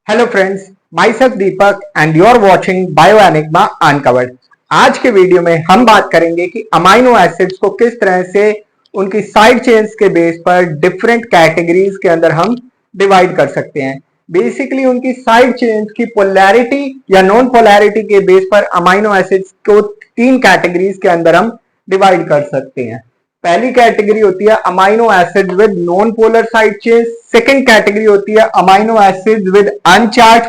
Hello friends, myself Deepak and you are watching Bio Enigma Uncovered. आज के video में हम बात करेंगे कि अमाइनो एसिड्स को किस तरह से उनकी साइड चेन्स के बेस पर डिफरेंट कैटेगरीज के अंदर हम डिवाइड कर सकते हैं। बेसिकली उनकी साइड चेन्स की पोलैरिटी या नॉन पोलैरिटी के बेस पर अमाइनो एसिड्स को तीन कैटेगरीज के अंदर हम डिवाइड कर सकते हैं। पहली कैटेगरी होती है amino acid with non polar side chains. Second category होती है amino acid with uncharged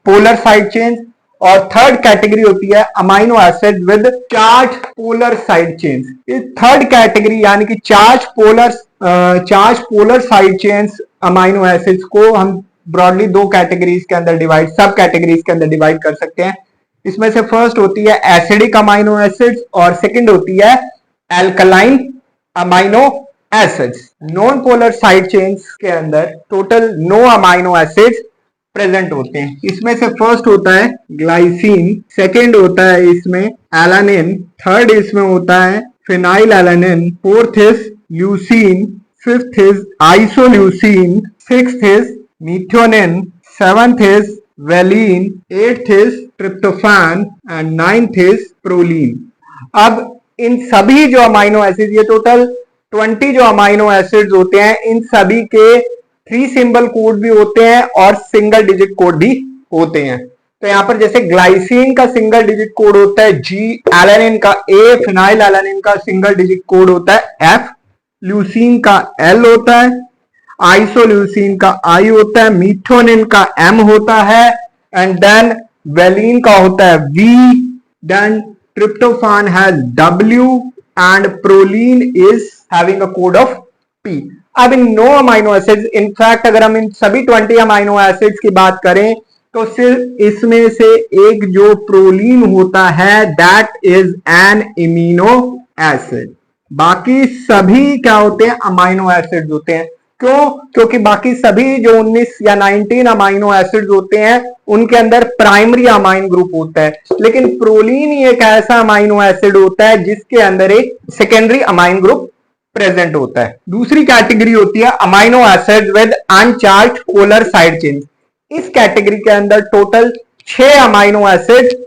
polar side chains. और थर्ड कैटेगरी होती है amino acid with charge polar side chains. इस थर्ड कैटेगरी यानी कि charge polar side chains amino acids को हम ब्रॉडली दो कैटेगरीज के अंदर सब कैटेगरीज के अंदर डिवाइड कर सकते हैं। इसमें से फर्स्ट होती है एसिडिक अमाइनो एसिड्स और सेकंड होती है alkaline amino acids. Non polar side chains के अंदर टोटल 9 अमाइनो एसिड्स प्रेजेंट होते हैं। इसमें से फर्स्ट होता है ग्लाइसिन, सेकंड होता है इसमें एलानिन, थर्ड इसमें होता है phenyl alanine, fourth is leucine, fifth is isoleucine, sixth is methionine, seventh is valine, eighth is tryptophan and ninth is proline. अब इन सभी जो अमाइनो एसिड, ये टोटल 20 जो अमाइनो एसिड्स होते हैं, इन सभी के 3 सिंबल कोड भी होते हैं और सिंगल डिजिट कोड भी होते हैं। तो यहां पर जैसे ग्लाइसिन का सिंगल डिजिट कोड होता है G, एलानिन का A, फिनाइल एलानिन का सिंगल डिजिट कोड होता है F, ल्यूसीन का L होता है, आइसोल्यूसीन का I होता है, मिथ्योनिन का M होता है एंड देन वेलिन का होता है V, then tryptophan has W and proline is having a code of P। अब इन 9 अमाइनो एसिड्स, इनफैक्ट अगर हम इन सभी 20 अमाइनो एसिड्स की बात करें तो सिर्फ इसमें से एक जो प्रोलीन होता है that is an imino acid. बाकी सभी क्या होते हैं? अमाइनो एसिड्स होते हैं। क्यों? क्योंकि बाकी सभी जो 19 या 19 अमाइनो एसिड्स होते हैं उनके अंदर प्राइमरी अमाइन ग्रुप होता है, लेकिन प्रोलीन ही एक ऐसा अमाइनो एसिड होता है जिसके अंदर एक सेकेंडरी अमाइन ग्रुप प्रेजेंट होता है। दूसरी कैटेगरी होती है amino acid with uncharged polar side chain. इस कैटेगरी के अंदर टोटल 6 अमाइनो एसिड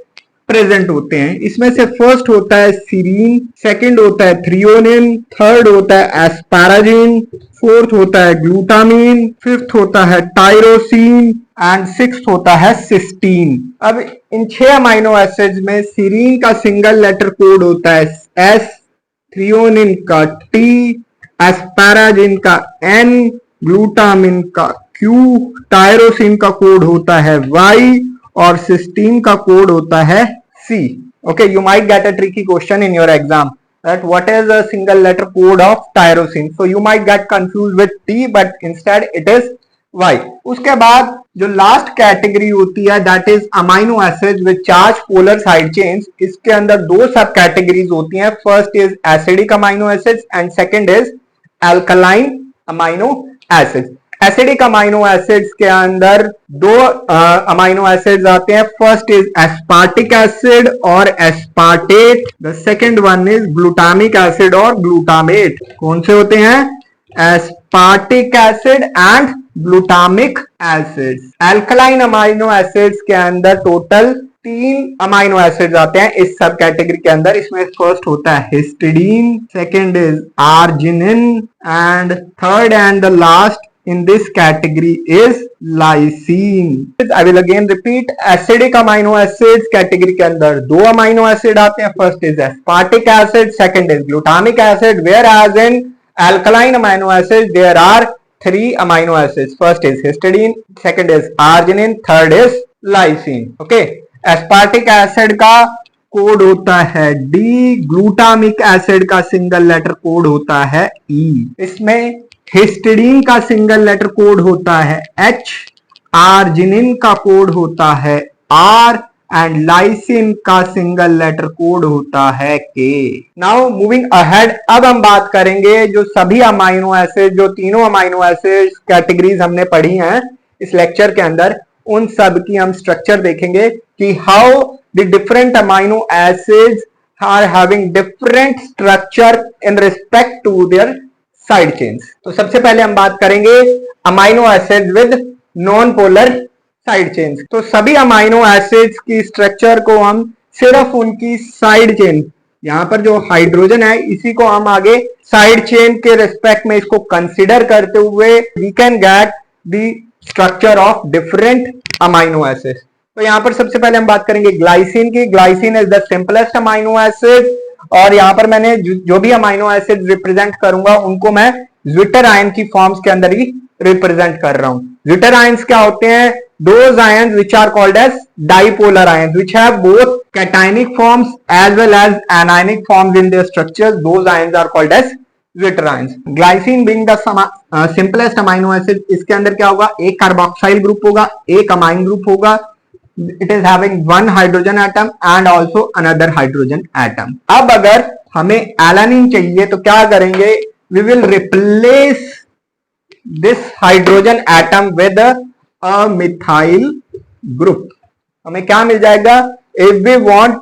प्रेजेंट होते हैं। इसमें से फर्स्ट होता है सीरीन, सेकंड होता है थ्रियोनिन, थर्ड होता है एस्पाराजिन, फोर्थ होता है ग्लूटामीन, फिफ्थ होता है टायरोसिन एंड सिक्स्थ होता है सिस्टीन। अब इन 6 अमाइनो एसिड्स में सीरीन का सिंगल लेटर कोड होता है S, थ्रियोनिन का T, एस्पाराजिन का N, ग्लूटामिन का Q, टायरोसिन का कोड होता है Y और सिस्टीन का कोड होता है C। Okay, you might get a tricky question in your exam that what is a single letter code of tyrosine, so you might get confused with T but instead it is Y। उसके बाद जो last category होती है that is amino acids with charge polar side chains. इसके अंदर 2 सब categories होती हैं। First is acidic amino acids and second is alkaline amino acids. Acidic amino acids के अंदर 2 अमाइनो एसिड्स आते हैं। फर्स्ट इज एस्पार्टिक एसिड और aspartate, the second one is glutamic acid और ग्लूटामेट। कौन से होते हैं? Aspartic acid and glutamic acids. Alkaline amino acids के अंदर टोटल 3 अमाइनो एसिड्स आते हैं इस सब कैटेगरी के अंदर। इसमें फर्स्ट होता है histidine, second is arginine and third and the last in this category is lysine। I will again repeat, acidic amino acids category के अंदर 2 अमाइनो एसिड आते हैं। First is aspartic acid, second is glutamic acid, whereas in alkaline amino acids there are 3 amino acids। First is histidine, second is arginine, third is lysine। Okay, aspartic acid का code होता है D, glutamic acid का single letter code होता है E। इसमें histidine का single letter code होता है H, आर्जिनिन का कोड होता है R एंड लाइसिन का सिंगल लेटर कोड होता है K। नाउ मूविंग अहेड, अब हम बात करेंगे जो सभी अमाइनो एसिड, जो तीनों अमाइनो एसिड कैटेगरीज हमने पढ़ी हैं इस लेक्चर के अंदर, उन सब की हम स्ट्रक्चर देखेंगे कि how the different amino acids are having different structure in respect to their side chains. तो सबसे पहले हम बात करेंगे amino acid with non polar side chains. तो सभी अमाइनो एसिड्स की स्ट्रक्चर को हम सिर्फ उनकी साइड चेन, यहाँ पर जो हाइड्रोजन है इसी को हम आगे साइड चेन के रिस्पेक्ट में इसको कंसिडर करते हुए we can get the structure of different amino acids. तो यहाँ पर सबसे पहले हम बात करेंगे ग्लाइसिन की। Glycine is the simplest amino acid, और यहाँ पर मैंने जो भी अमाइनो एसिड रिप्रेजेंट करूंगा उनको मैं ज्विटर आयन की फॉर्म्स के अंदर ही रिप्रेजेंट कर रहा हूं। ज्विटर आयंस क्या होते हैं? those ions which are called as dipolar ions which have both cationic forms as well as anionic forms in their structures, those ions are called as zwitter ions. Glycine being the simplest amino acid, इसके अंदर क्या होगा? एक carboxyl group होगा, एक amine group होगा। It is having one hydrogen atom and also another hydrogen atom. अब अगर हमें एलानिन चाहिए तो क्या करेंगे? We will replace this hydrogen atom with a methyl group. हमें क्या मिल जाएगा? If we want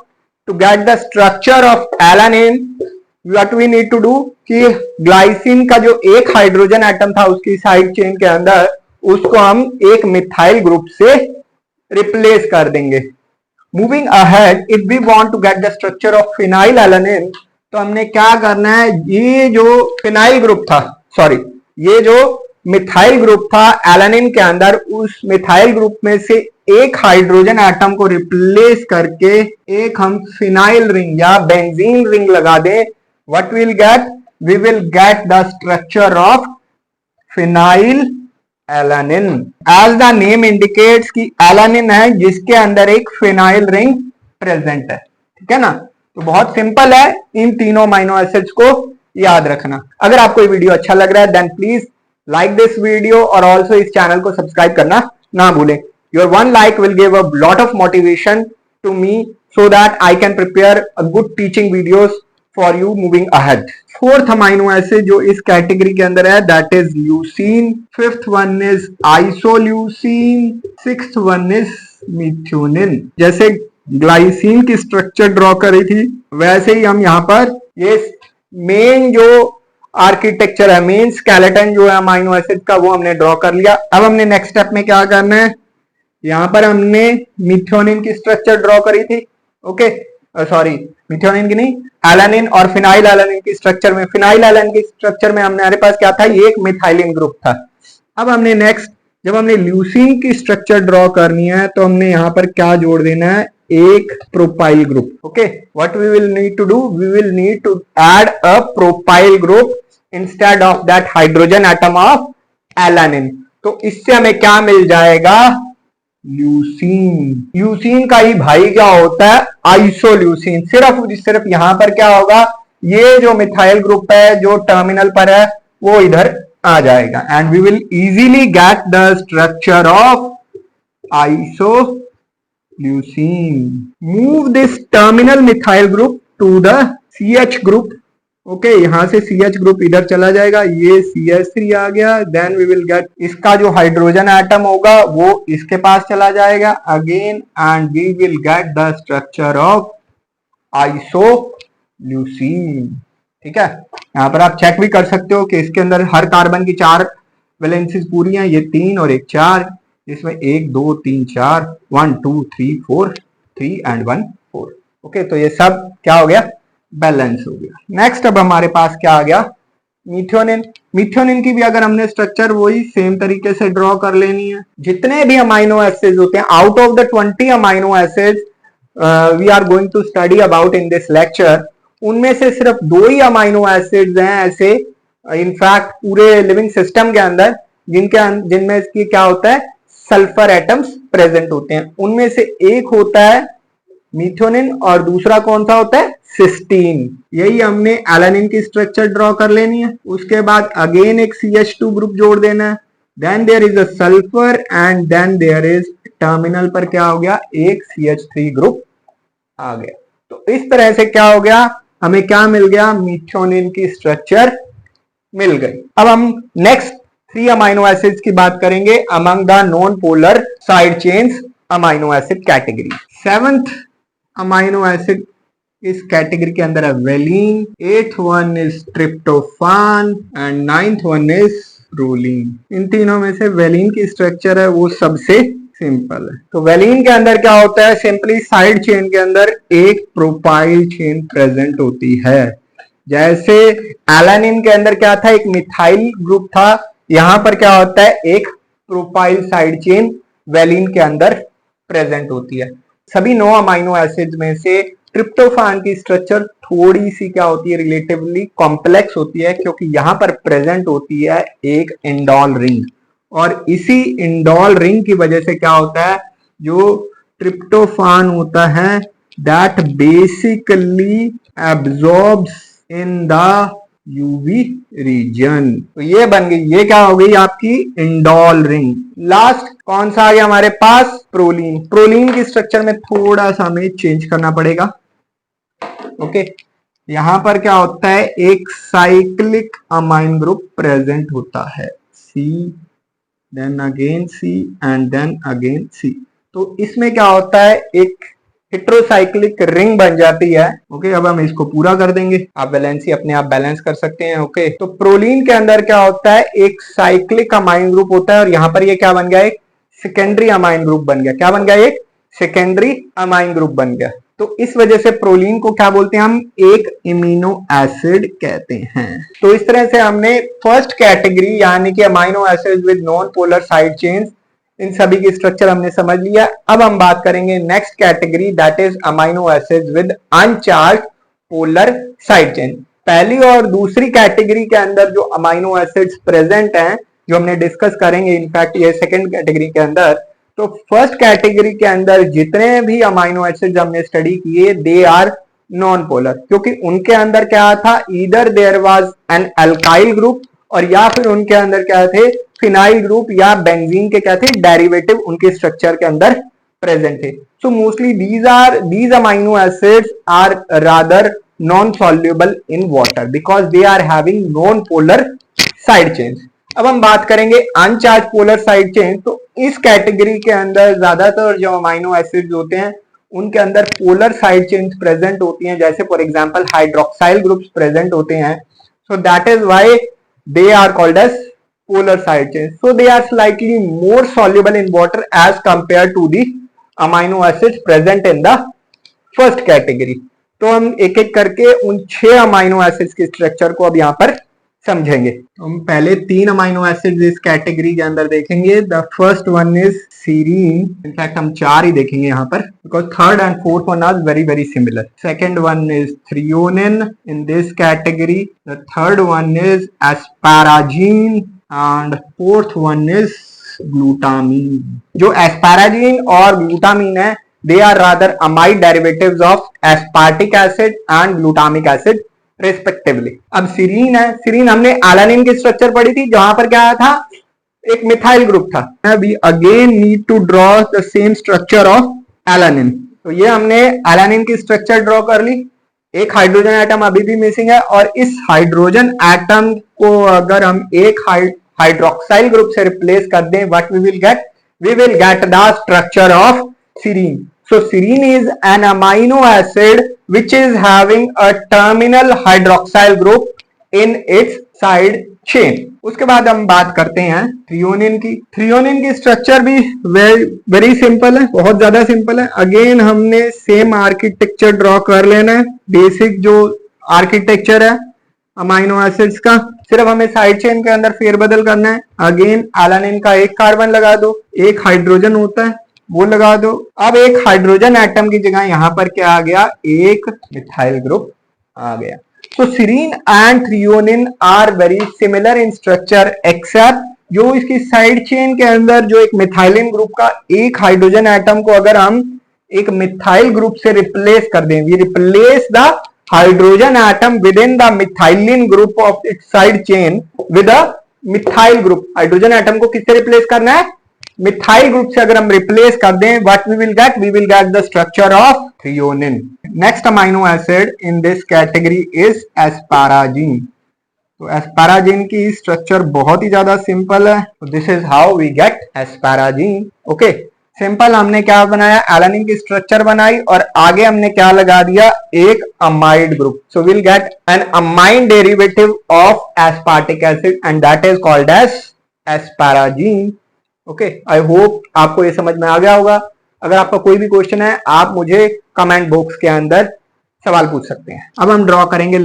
to get the structure of alanine, what we need to do कि ग्लाइसिन का जो एक हाइड्रोजन एटम था उसकी साइड चेन के अंदर, उसको हम एक मिथाइल ग्रुप से रिप्लेस कर देंगे। Moving ahead, if we want to get the structure of phenylalanine, तो हमने क्या करना है? ये जो फिनाइल ग्रुप था, सॉरी, ये जो मिथाइल ग्रुप था एलानिन के अंदर, उस मिथाइल ग्रुप में से एक हाइड्रोजन एटम को रिप्लेस करके एक हम फिनाइल रिंग या बेंजीन रिंग लगा दें। What will get? We will get the structure of phenylalanine. As the name indicates कि एलानिन है जिसके अंदर एक फिनाइल रिंग प्रेजेंट है। ठीक है ना? तो बहुत सिंपल है इन तीनों अमाइनो एसिड्स को याद रखना। अगर आपको ये वीडियो अच्छा लग रहा है then please like this video और ऑल्सो इस चैनल को सब्सक्राइब करना ना भूलें। Your one like will give a lot of motivation to me so that I can prepare a good teaching videos for you moving ahead. Fourth amino acid जो इस category के अंदर है that is leucine. Fifth one is isoleucine. Sixth one is methionine. जैसे glycine की structure draw करी थी वैसे ही हम यहाँ पर ये मेन जो आर्किटेक्चर है, मेन स्केलेटन जो है अमाइनो एसिड का, वो हमने ड्रॉ कर लिया। अब हमने नेक्स्ट स्टेप में क्या करना है? यहाँ पर हमने मिथ्योनिन की स्ट्रक्चर ड्रॉ करी थी। ओके, सॉरी, मिथ्योनिन की नहीं, एलानिन और फिनाइल एलानिन की स्ट्रक्चर में, फिनाइल एलानिन की स्ट्रक्चर में हमारे पास क्या था? ये एक मिथाइलिन ग्रुप था। अब हमने नेक्स्ट, जब हमने ल्यूसीन की स्ट्रक्चर ड्रॉ करनी है तो हमने यहाँ पर क्या जोड़ देना है? एक propyl group. Okay, what we will need to do? We will need to add a propyl group instead of that hydrogen atom of alanine. तो इससे हमें क्या मिल जाएगा? ल्यूसीन। ल्यूसीन का ही भाई क्या होता है? आइसोल्यूसीन। सिर्फ यहां पर क्या होगा? ये जो मिथाइल ग्रुप है जो टर्मिनल पर है वो इधर आ जाएगा and we will easily get the structure of isoleucine. Move this terminal methyl group to the CH group. Okay, यहां से CH ग्रुप इधर चला जाएगा, ये CH3 आ गया। देन वी विल गेट, इसका जो हाइड्रोजन एटम होगा वो इसके पास चला जाएगा again and we will get the structure of isoleucine. ठीक है, यहां पर आप चेक भी कर सकते हो कि इसके अंदर हर कार्बन की 4 वैलेंसीज पूरी हैं, ये 3 और एक 4, इसमें 1 2 3 4, 1 2 3 4, 3 एंड 1 4। ओके, तो ये सब क्या हो गया? बैलेंस हो गया। नेक्स्ट अब हमारे पास क्या आ गया? मिथ्योनिन। मिथ्योनिन की भी अगर हमने स्ट्रक्चर वही सेम तरीके से ड्रॉ कर लेनी है। जितने भी अमाइनो एसिड्स होते हैं, out of the 20 amino acids we are going to study about in this lecture, उनमें से सिर्फ 2 ही अमाइनो एसिड्स हैं ऐसे इनफैक्ट पूरे लिविंग सिस्टम के अंदर जिनमें इसकी क्या होता है? सल्फर एटम्स प्रेजेंट होते हैं। उनमें से एक होता है मिथ्योनिन और दूसरा कौन सा होता है? सिस्टीन। यही हमने एलानिन की स्ट्रक्चर ड्रॉ कर लेनी है। उसके बाद अगेन एक CH2 ग्रुप जोड़ देना है। Then there is a sulphur and then there is terminal पर क्या हो गया? एक CH3 ग्रुप आ गया। तो इस तरह से क्या हो गया? हमें क्या मिल गया? मिथ्योनिन की स्ट्रक्चर मिल गई। अब हम नेक्स्ट 3 अमाइनो एसिड्स की बात करेंगे among the non polar side chains amino acid category. 7th amino acid इस कैटेगरी के अंदर है valine. 8th one is tryptophan and 9th one is proline. इन तीनों में से वेलिन की स्ट्रक्चर है वो सबसे सिंपल है। तो वेलिन के अंदर क्या होता है, सिंपली साइड चेन के अंदर एक प्रोपाइल चेन प्रेजेंट होती है। जैसे एलानिन के अंदर क्या था, एक मिथाइल ग्रुप था, यहां पर क्या होता है, एक प्रोपाइल साइड चेन वेलिन के अंदर प्रेजेंट होती है। सभी 9 अमाइनो एसिड्स में से ट्रिप्टोफान की स्ट्रक्चर थोड़ी सी क्या होती है, रिलेटिवली कॉम्प्लेक्स होती है, क्योंकि यहां पर प्रेजेंट होती है एक इंडोल रिंग, और इसी इंडोल रिंग की वजह से क्या होता है, जो ट्रिप्टोफान होता है that basically absorbs in the UV region. तो ये बन गई, ये क्या हो गई आपकी इंडोल रिंग। लास्ट कौन सा आ गया हमारे पास, प्रोलीन। प्रोलीन की स्ट्रक्चर में थोड़ा सा हमें चेंज करना पड़ेगा। ओके, यहां पर क्या होता है, एक साइक्लिक अमाइन ग्रुप प्रेजेंट होता है, C then again C and then again C. तो इसमें क्या होता है, एक हेट्रोसाइक्लिक रिंग बन जाती है। ओके, अब हम इसको पूरा कर देंगे, आप वैलेंसी अपने आप बैलेंस कर सकते हैं। ओके, तो प्रोलीन के अंदर क्या होता है, एक साइक्लिक अमाइन ग्रुप होता है, और यहां पर ये क्या बन गया, एक सेकेंडरी अमाइन ग्रुप बन गया। क्या बन गया, एक सेकेंडरी अमाइन ग्रुप बन गया। तो इस वजह से प्रोलीन को क्या बोलते हैं हम, एक इम्यूनो एसिड कहते हैं। तो इस तरह से हमने फर्स्ट कैटेगरी यानी कि amino acid with non polar side chains, इन सभी की स्ट्रक्चर हमने समझ लिया। अब हम बात करेंगे next category, that is amino acids with अनचार्ज polar side chain. पहली और दूसरी कैटेगरी के अंदर जो अमाइनो एसिड्स प्रेजेंट हैं, जो हमने डिस्कस करेंगे, इनफैक्ट ये सेकंड कैटेगरी के अंदर। तो फर्स्ट कैटेगरी के अंदर जितने भी अमाइनो एसिड्स हमने स्टडी किए, दे आर नॉन पोलर, क्योंकि उनके अंदर क्या था, either there was an alkyl group, और या फिर उनके अंदर क्या थे, फिनाइल ग्रुप या बेंजीन के क्या थे, डेरिवेटिव उनके स्ट्रक्चर के अंदर प्रेजेंट थे। So mostly these amino acids are rather non soluble in water because they are having non polar side chains। अब हम बात करेंगे अनचार्ज पोलर साइड चेन। तो इस कैटेगरी के अंदर ज्यादातर जो अमाइनो एसिड्स होते हैं, उनके अंदर पोलर साइड चेन्स प्रेजेंट होती हैं, जैसे for example hydroxyl groups present होते हैं। So that is why they are called as polar side chains, so they are slightly more soluble in water as compared to the amino acids present in the first category। तो हम एक एक करके उन 6 amino acids के structure को अब यहाँ पर समझेंगे। हम पहले 3 अमाइनो एसिड्स इस कैटेगरी के अंदर देखेंगे। The first one is serine, in fact हम 4 ही देखेंगे यहाँ पर, because third and fourth one are very very similar. Second one is threonine in this category, the third one is asparagine and fourth one is glutamine. जो asparagine और glutamine है, they are rather amide derivatives of aspartic acid and glutamic acid respectively. अब serine है, serine हमने alanine की structure पढ़ी थी, जहां पर क्या था, एक मिथाइल ग्रुप था। We again need to draw the same structure of alanine. तो ये हमने एलानिन की स्ट्रक्चर ड्रॉ कर ली। एक हाइड्रोजन एटम अभी भी मिसिंग है, और इस हाइड्रोजन एटम को अगर हम एक हाइड्रोक्साइल ग्रुप से रिप्लेस कर दें, what we will get, we will get the structure of serine. So serine is an amino acid which is having a terminal hydroxyl group in its side chain। उसके बाद हम बात करते हैं threonine की। थ्रियोनिन की स्ट्रक्चर भी very simple है, बहुत ज्यादा सिंपल है। अगेन हमने सेम आर्किटेक्चर ड्रॉ कर लेना है, बेसिक जो आर्किटेक्चर है अमाइनो एसिड्स का, सिर्फ हमें साइड चेन के अंदर फेरबदल करना है। अगेन एलानिन का एक कार्बन लगा दो, एक हाइड्रोजन होता है वो लगा दो। अब एक हाइड्रोजन एटम की जगह यहां पर क्या आ गया, एक मिथाइल ग्रुप आ गया। So serine and threonine are very similar in structure except जो इसकी साइड चेन के अंदर जो एक मिथाइलिन ग्रुप का एक हाइड्रोजन एटम को अगर हम एक मिथाइल ग्रुप से रिप्लेस कर दें, we replace the hydrogen atom with in the methylene group of its side chain with a methyl group. Hydrogen atom को किससे रिप्लेस करना है, मिथाइल ग्रुप से अगर हम रिप्लेस कर दें, what we will get the structure of threonine. Next amino acid in this category is asparagine. तो एस्पैराजीन की स्ट्रक्चर बहुत ही ज्यादा सिंपल है। This is how we get asparagine. Okay, simple हमने क्या बनाया, एलानिन की स्ट्रक्चर बनाई, और आगे हमने क्या लगा दिया, एक amide group. So will get an amine derivative of aspartic acid and that is called as asparagine. Okay, I hope आपको ये समझ में आ गया होगा। अगर आपका कोई भी क्वेश्चन है आप मुझे कमेंट बॉक्स के अंदर सवाल पूछ सकते हैं। अब हम ड्रॉ करेंगे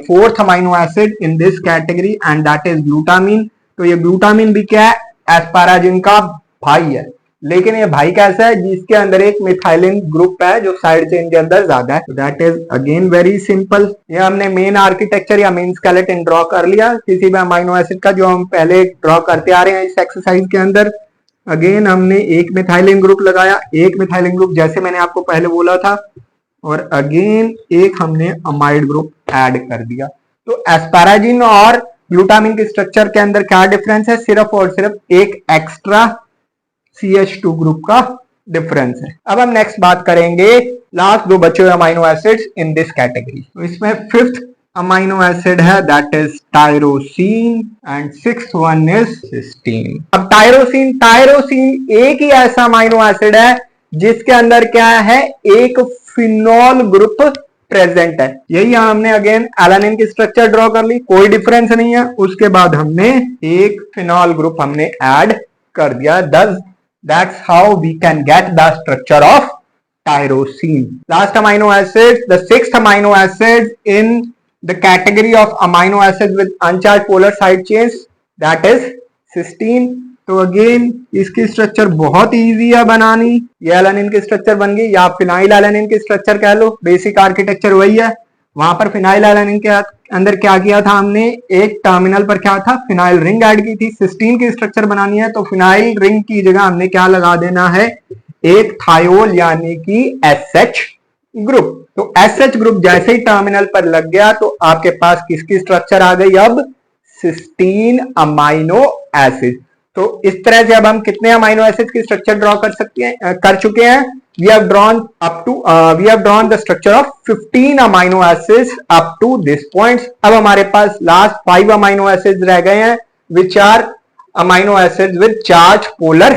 fourth amino acid in this category and that is glutamine. तो ये ग्लूटामीन भी क्या है, एस्पाराजिन का भाई है, लेकिन ये भाई कैसा है, जिसके अंदर एक मिथाइलिन ग्रुप है जो साइड चेन के अंदर ज्यादा है। That is again very simple. ये हमने मेन आर्किटेक्चर या मेन स्केलेटन ड्रॉ कर लिया किसी भी अमाइनो एसिड का, जो हम पहले ड्रॉ करते आ रहे हैं इस एक्सरसाइज के अंदर। अगेन हमने एक मिथाइलिन ग्रुप लगाया, एक मिथाइलिन ग्रुप जैसे मैंने आपको पहले बोला था, और अगेन एक हमने अमाइड ग्रुप ऐड कर दिया। तो एस्पाराजिन और ग्लूटामिन के स्ट्रक्चर के अंदर क्या डिफरेंस है, सिर्फ और सिर्फ एक एक्स्ट्रा CH2 ग्रुप का डिफरेंस है। अब हम नेक्स्ट बात करेंगे लास्ट दो बचे हुए amino acids in this category. तो इसमें फिफ्थ अमाइनो एसिड है that is tyrosine and sixth one is cysteine. अब टायरोसिन एक ही ऐसा अमाइनो एसिड है जिसके अंदर क्या है, एक फिनॉल ग्रुप प्रेजेंट है। यही हमने अगेन एलानिन की स्ट्रक्चर ड्रॉ कर ली, कोई डिफरेंस नहीं है। उसके बाद हमने एक फिनॉल ग्रुप हमने ऐड कर दिया। That's how we can get the structure of tyrosine. Last amino acid, the sixth amino acid in the category of amino acids with uncharged polar side chains, that is cysteine. तो again इसकी structure बहुत easy है बनानी। ये alanine की structure बन गई, या फिनाइल एलानिन की स्ट्रक्चर कह लो, बेसिक आर्किटेक्चर वही है। वहां पर फिनाइल एलानिन के अंदर क्या किया था हमने, एक टर्मिनल पर क्या था, फिनाइल रिंग ऐड की थी। सिस्टीन की स्ट्रक्चर बनानी है तो फिनाइल रिंग की जगह हमने क्या लगा देना है, एक थायोल यानी कि SH ग्रुप। तो SH ग्रुप जैसे ही टर्मिनल पर लग गया तो आपके पास किसकी स्ट्रक्चर आ गई, अब सिस्टीन अमाइनो एसिड। तो इस तरह से अब हम कितने अमाइनो एसिड की स्ट्रक्चर ड्रॉ कर चुके हैं। We have drawn the structure of 15 amino acids up to this point. अब हमारे पास लास्ट 5 अमाइनो एसिड्स रह गए हैं which are amino acids with charged polar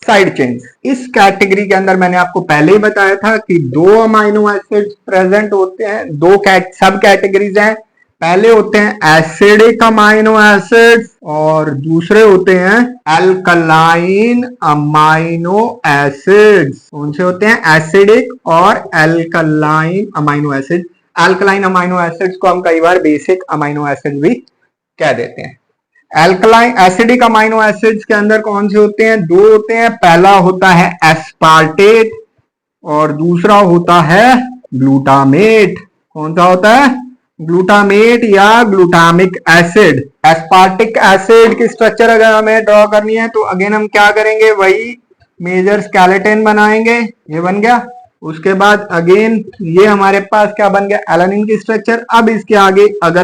side chains. इस कैटेगरी के अंदर मैंने आपको पहले ही बताया था कि दो अमाइनो एसिड्स प्रेजेंट होते हैं, दो सब कैटेगरीज हैं। पहले होते हैं एसिडिक अमाइनो एसिड्स और दूसरे होते हैं अल्कलाइन अमाइनो एसिड्स। कौन से होते हैं, एसिडिक और alkaline amino acid. Alkaline amino acids को हम कई बार बेसिक अमाइनो एसिड भी कह देते हैं। अल्कलाइन एसिडिक अमाइनो एसिड्स के अंदर कौन से होते हैं, दो होते हैं। पहला होता है एस्पार्टेट और दूसरा होता है ग्लूटामेट। कौन सा होता है, ग्लूटामेट या ग्लूटामिक एसिड। एस्पार्टिक एसिड की स्ट्रक्चर अगर हमें ड्रॉ करनी है तो अगेन हम क्या करेंगे, वही मेजर स्केलेटन बनाएंगे, ये बन गया। उसके बाद अगेन ये हमारे पास क्या बन गया, एलानिन की स्ट्रक्चर। अब इसके आगे अगर